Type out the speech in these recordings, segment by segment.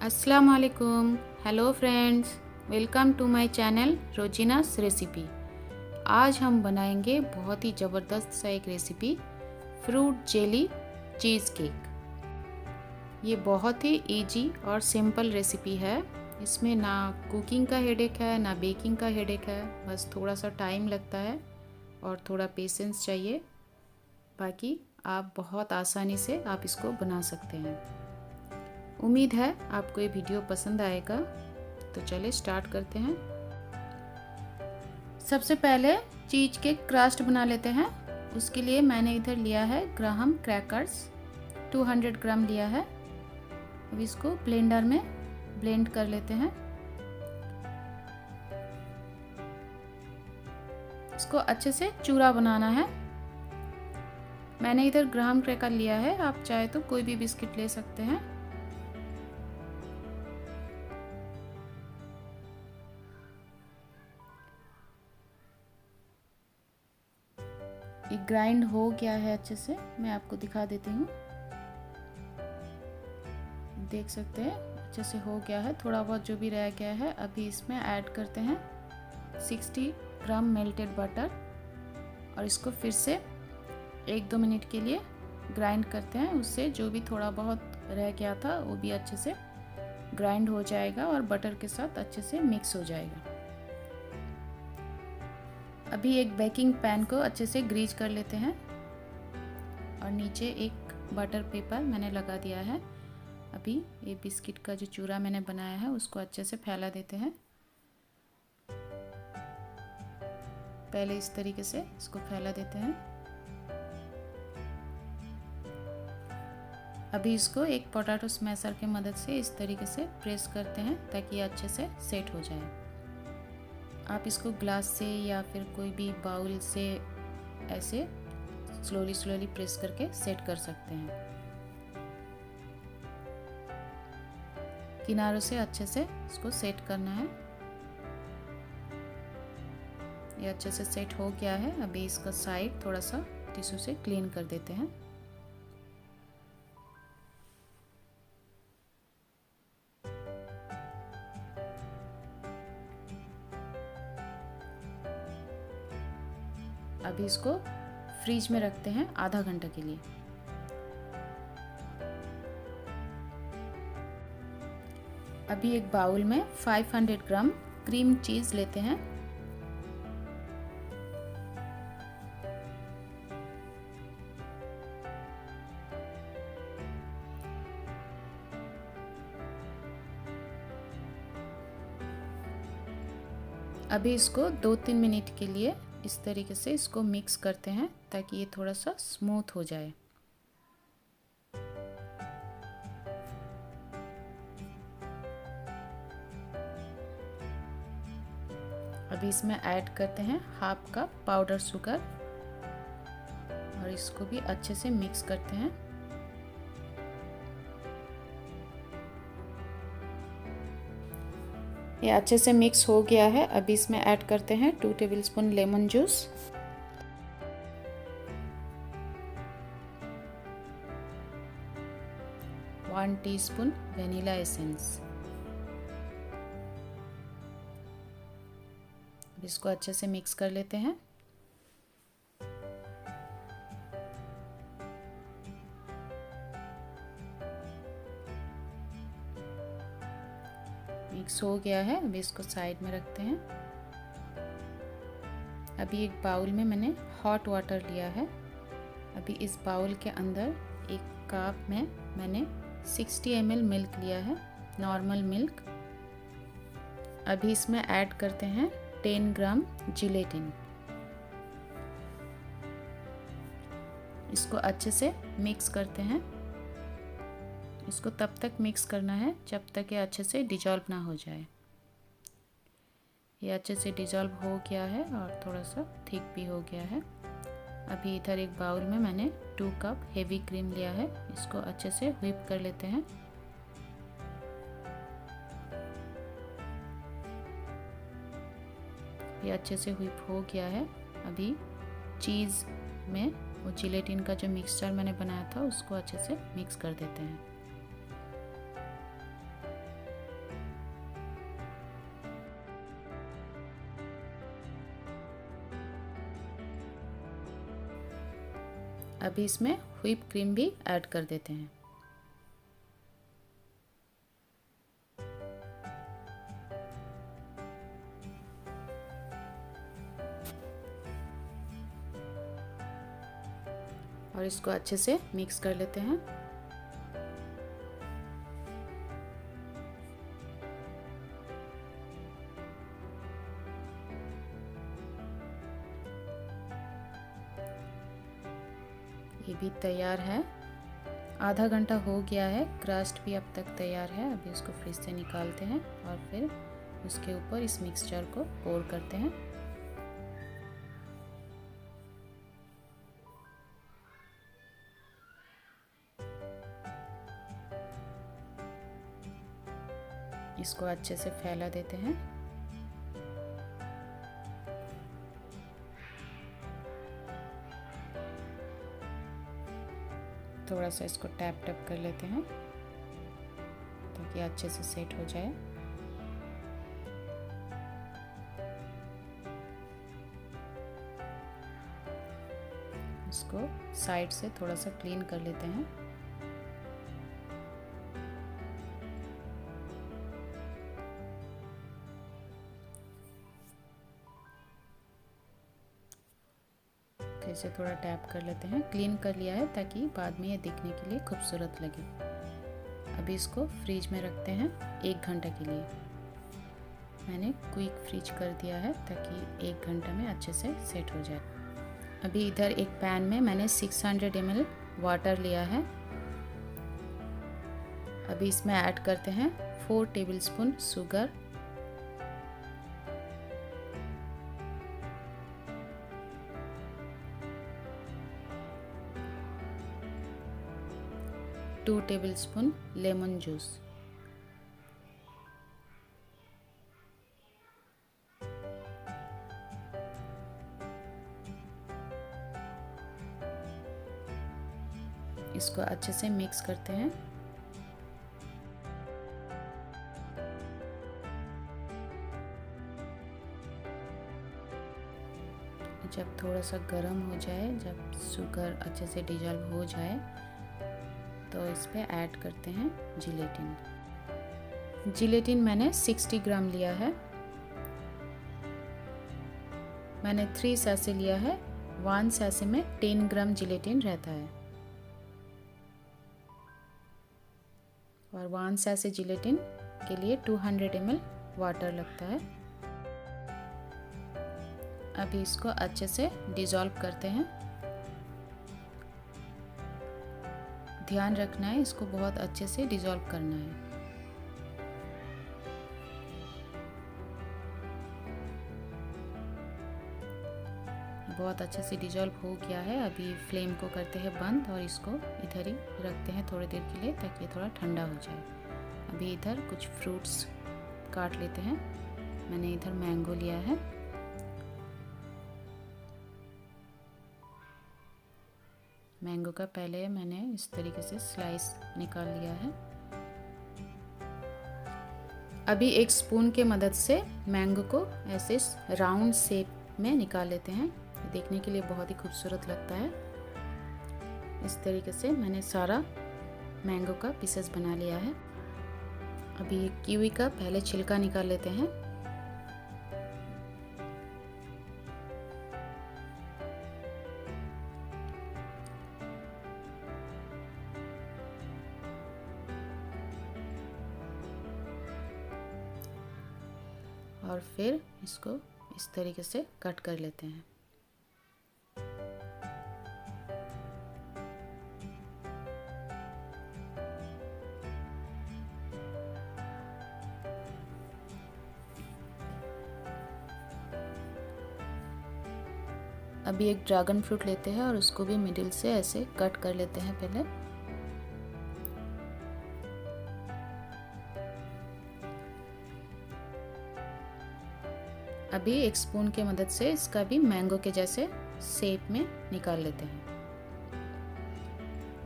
अस्सलाम वालेकुम। Hello friends, welcome to my channel Rozina's recipe. आज हम बनाएंगे बहुत ही ज़बरदस्त सा एक recipe, fruit jelly cheese cake. ये बहुत ही इजी और सिंपल रेसिपी है। इसमें ना कुकिंग का हेडेक है ना बेकिंग का हेडेक है, बस थोड़ा सा टाइम लगता है और थोड़ा पेशेंस चाहिए। बाकी आप बहुत आसानी से आप इसको बना सकते हैं। उम्मीद है आपको ये वीडियो पसंद आएगा। तो चलिए स्टार्ट करते हैं। सबसे पहले चीज़ के क्रस्ट बना लेते हैं। उसके लिए मैंने इधर लिया है ग्राहम क्रैकर्स, 200 ग्राम लिया है। अब इसको ब्लेंडर में ब्लेंड कर लेते हैं। इसको अच्छे से चूरा बनाना है। मैंने इधर ग्राहम क्रैकर लिया है, आप चाहे तो कोई भी बिस्किट ले सकते हैं। ये ग्राइंड हो गया है अच्छे से, मैं आपको दिखा देती हूँ। देख सकते हैं अच्छे से हो गया है। थोड़ा बहुत जो भी रह गया है, अभी इसमें ऐड करते हैं 60 ग्राम मेल्टेड बटर और इसको फिर से 1-2 मिनट के लिए ग्राइंड करते हैं। उससे जो भी थोड़ा बहुत रह गया था वो भी अच्छे से ग्राइंड हो जाएगा और बटर के साथ अच्छे से मिक्स हो जाएगा। अभी एक बेकिंग पैन को अच्छे से ग्रीस कर लेते हैं और नीचे एक बटर पेपर मैंने लगा दिया है। अभी ये बिस्किट का जो चूरा मैंने बनाया है उसको अच्छे से फैला देते हैं। पहले इस तरीके से इसको फैला देते हैं। अभी इसको एक पोटैटो स्मैशर की मदद से इस तरीके से प्रेस करते हैं ताकि ये अच्छे से सेट हो जाए। आप इसको ग्लास से या फिर कोई भी बाउल से ऐसे स्लोली प्रेस करके सेट कर सकते हैं। किनारों से अच्छे से इसको सेट करना है। ये अच्छे से सेट हो गया है। अभी इसका साइड थोड़ा सा टिश्यू से क्लीन कर देते हैं। अभी इसको फ्रीज में रखते हैं आधा घंटा के लिए। अभी एक बाउल में 500 ग्राम क्रीम चीज़ लेते हैं। अभी इसको 2-3 मिनट के लिए इस तरीके से इसको मिक्स करते हैं ताकि ये थोड़ा सा स्मूथ हो जाए। अभी इसमें ऐड करते हैं हाफ कप पाउडर शुगर और इसको भी अच्छे से मिक्स करते हैं। ये अच्छे से मिक्स हो गया है। अभी इसमें ऐड करते हैं 2 tablespoon lemon juice, one teaspoon vanilla essence. इसको अच्छे से मिक्स कर लेते हैं। मिक्स हो गया है। अभी इसको साइड में रखते हैं। अभी एक बाउल में मैंने हॉट वाटर लिया है। अभी इस बाउल के अंदर एक कप में मैंने 60 ml मिल्क लिया है, नॉर्मल मिल्क। अभी इसमें ऐड करते हैं 10 ग्राम जिलेटिन। इसको अच्छे से मिक्स करते हैं। इसको तब तक मिक्स करना है जब तक ये अच्छे से डिजॉल्व ना हो जाए। ये अच्छे से डिजॉल्व हो गया है और थोड़ा सा थिक भी हो गया है। अभी इधर एक बाउल में मैंने 2 कप हेवी क्रीम लिया है। इसको अच्छे से व्हिप कर लेते हैं। ये अच्छे से व्हिप हो गया है। अभी चीज़ में वो जिलेटिन का जो मिक्सचर मैंने बनाया था उसको अच्छे से मिक्स कर देते हैं। अभी इसमें व्हिप क्रीम भी ऐड कर देते हैं। और इसको अच्छे से मिक्स कर लेते हैं। ये भी तैयार है, आधा घंटा हो गया है। क्रस्ट भी अब तक तैयार है। अभी इसको फ्रिज से निकालते हैं और फिर उसके ऊपर इस मिक्सचर को पोर करते हैं। इसको अच्छे से फैला देते हैं। थोड़ा सा इसको टैप टैप कर लेते हैं ताकि अच्छे से सेट हो जाए। इसको साइड से थोड़ा सा क्लीन कर लेते हैं। फिर से थोड़ा टैप कर लेते हैं। क्लीन कर लिया है ताकि बाद में ये दिखने के लिए खूबसूरत लगे। अभी इसको फ्रिज में रखते हैं 1 घंटे के लिए। मैंने क्विक फ्रीज कर दिया है ताकि 1 घंटे में अच्छे से सेट हो जाए। अभी इधर एक पैन में मैंने 600 ml वाटर लिया है। अभी इसमें ऐड करते हैं 4 tablespoon sugar, 2 tablespoon lemon juice, इसको अच्छे से मिक्स करते हैं। जब थोड़ा सा गर्म हो जाए, जब शुगर अच्छे से डिजॉल्व हो जाए तो इस पे ऐड करते हैं जिलेटिन। जिलेटिन मैंने 60 ग्राम लिया है। मैंने 3 सैसे लिया है। 1 सैसे में 10 ग्राम जिलेटिन रहता है और 1 सैसे जिलेटिन के लिए 200 ml वाटर लगता है। अभी इसको अच्छे से डिज़ोल्व करते हैं। ध्यान रखना है, इसको बहुत अच्छे से डिज़ोल्व करना है। बहुत अच्छे से डिज़ोल्व हो गया है। अभी फ्लेम को करते हैं बंद और इसको इधर ही रखते हैं थोड़ी देर के लिए ताकि ये थोड़ा ठंडा हो जाए। अभी इधर कुछ फ्रूट्स काट लेते हैं। मैंने इधर मैंगो लिया है। मैंगो का पहले मैंने इस तरीके से स्लाइस निकाल लिया है। अभी एक स्पून के मदद से मैंगो को ऐसे राउंड शेप में निकाल लेते हैं। देखने के लिए बहुत ही खूबसूरत लगता है। इस तरीके से मैंने सारा मैंगो का पीसेस बना लिया है। अभी कीवी का पहले छिलका निकाल लेते हैं। और फिर इसको इस तरीके से कट कर लेते हैं। अभी एक ड्रैगन फ्रूट लेते हैं और उसको भी मिडिल से ऐसे कट कर लेते हैं पहले। अभी एक स्पून के मदद से इसका भी मैंगो के जैसे शेप में निकाल लेते हैं।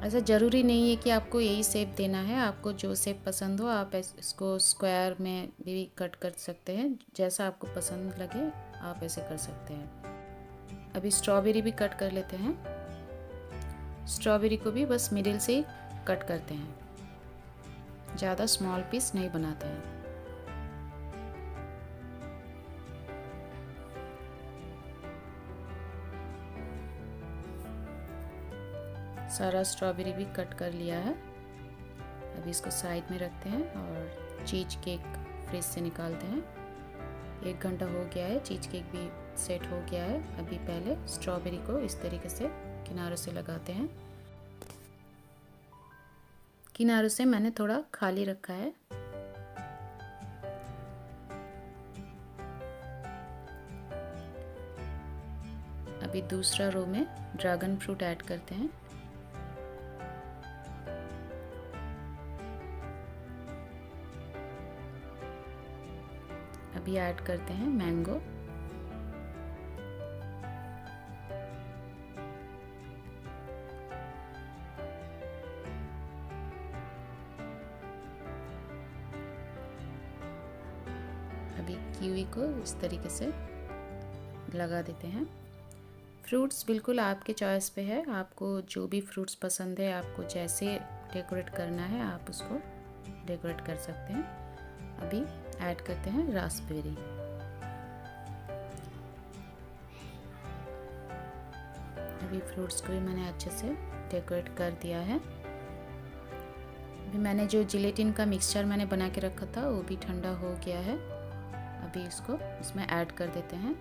ऐसा ज़रूरी नहीं है कि आपको यही शेप देना है। आपको जो शेप पसंद हो आप इसको स्क्वायर में भी कट कर सकते हैं। जैसा आपको पसंद लगे आप ऐसे कर सकते हैं। अभी स्ट्रॉबेरी भी कट कर लेते हैं। स्ट्रॉबेरी को भी बस मिडिल से कट करते हैं, ज़्यादा स्मॉल पीस नहीं बनाते हैं। सारा स्ट्रॉबेरी भी कट कर लिया है। अभी इसको साइड में रखते हैं और चीज़ केक फ्रिज से निकालते हैं। 1 घंटा हो गया है, चीज़ केक भी सेट हो गया है। अभी पहले स्ट्रॉबेरी को इस तरीके से किनारों से लगाते हैं। किनारों से मैंने थोड़ा खाली रखा है। अभी दूसरा रो में ड्रैगन फ्रूट ऐड करते हैं। अभी ऐड करते हैं मैंगो। अभी कीवी को इस तरीके से लगा देते हैं। फ्रूट्स बिल्कुल आपके चॉइस पे है, आपको जो भी फ्रूट्स पसंद है, आपको जैसे डेकोरेट करना है आप उसको डेकोरेट कर सकते हैं। अभी ऐड करते हैं रास्पबेरी। अभी फ्रूट्स को भी मैंने अच्छे से डेकोरेट कर दिया है। अभी मैंने जो जिलेटिन का मिक्सचर मैंने बना के रखा था वो भी ठंडा हो गया है। अभी इसको इसमें ऐड कर देते हैं।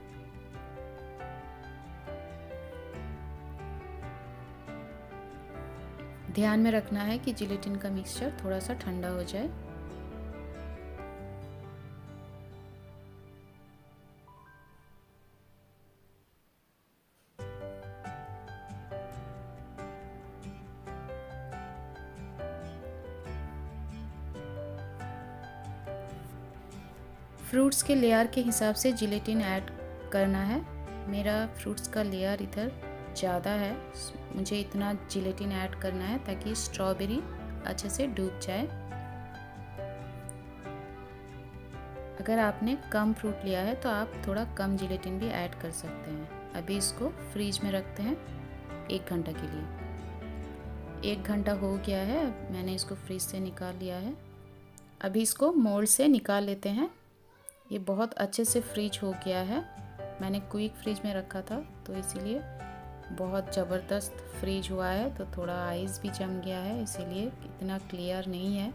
ध्यान में रखना है कि जिलेटिन का मिक्सचर थोड़ा सा ठंडा हो जाए। फ्रूट्स के लेयर के हिसाब से जिलेटिन ऐड करना है। मेरा फ्रूट्स का लेयर इधर ज़्यादा है, मुझे इतना जिलेटिन ऐड करना है ताकि स्ट्रॉबेरी अच्छे से डूब जाए। अगर आपने कम फ्रूट लिया है तो आप थोड़ा कम जिलेटिन भी ऐड कर सकते हैं। अभी इसको फ्रीज में रखते हैं 1 घंटा के लिए। 1 घंटा हो गया है, मैंने इसको फ्रीज से निकाल लिया है। अभी इसको मोल्ड से निकाल लेते हैं। ये बहुत अच्छे से फ्रीज हो गया है, मैंने क्विक फ्रीज में रखा था तो इसीलिए बहुत ज़बरदस्त फ्रीज हुआ है। तो थोड़ा आइस भी जम गया है, इसीलिए इतना क्लियर नहीं है।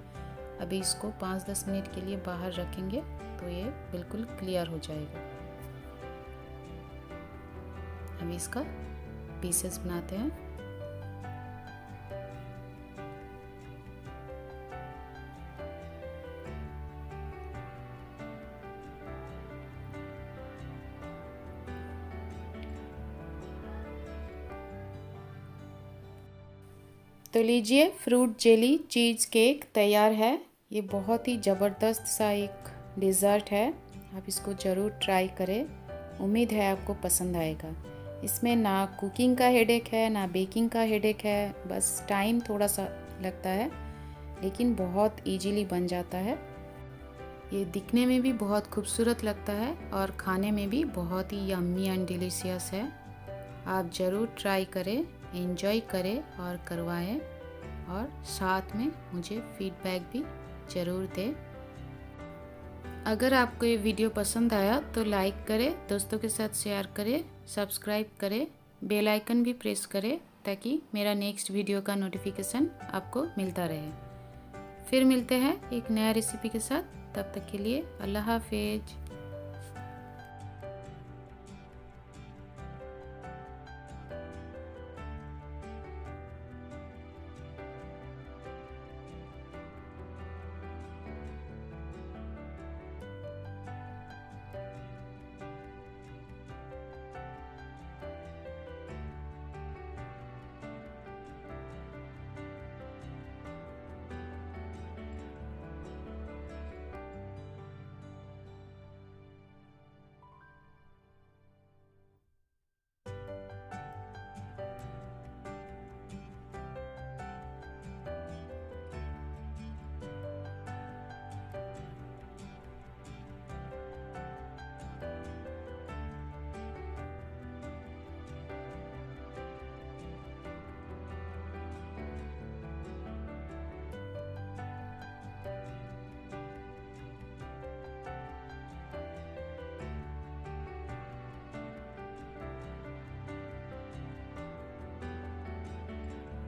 अभी इसको 5-10 मिनट के लिए बाहर रखेंगे तो ये बिल्कुल क्लियर हो जाएगा। अभी इसका पीसेस बनाते हैं। तो लीजिए, फ्रूट जेली चीज़ केक तैयार है। ये बहुत ही ज़बरदस्त सा एक डिज़र्ट है, आप इसको ज़रूर ट्राई करें। उम्मीद है आपको पसंद आएगा। इसमें ना कुकिंग का हेडेक है ना बेकिंग का हेडेक है, बस टाइम थोड़ा सा लगता है लेकिन बहुत इजीली बन जाता है। ये दिखने में भी बहुत खूबसूरत लगता है और खाने में भी बहुत ही यम्मी एंड डिलीशियस है। आप ज़रूर ट्राई करें, एंजॉय करें और करवाएं और साथ में मुझे फीडबैक भी ज़रूर दें। अगर आपको ये वीडियो पसंद आया तो लाइक करें, दोस्तों के साथ शेयर करें, सब्सक्राइब करें, बेल आइकन भी प्रेस करें ताकि मेरा नेक्स्ट वीडियो का नोटिफिकेशन आपको मिलता रहे। फिर मिलते हैं एक नया रेसिपी के साथ, तब तक के लिए अल्लाह हाफिज।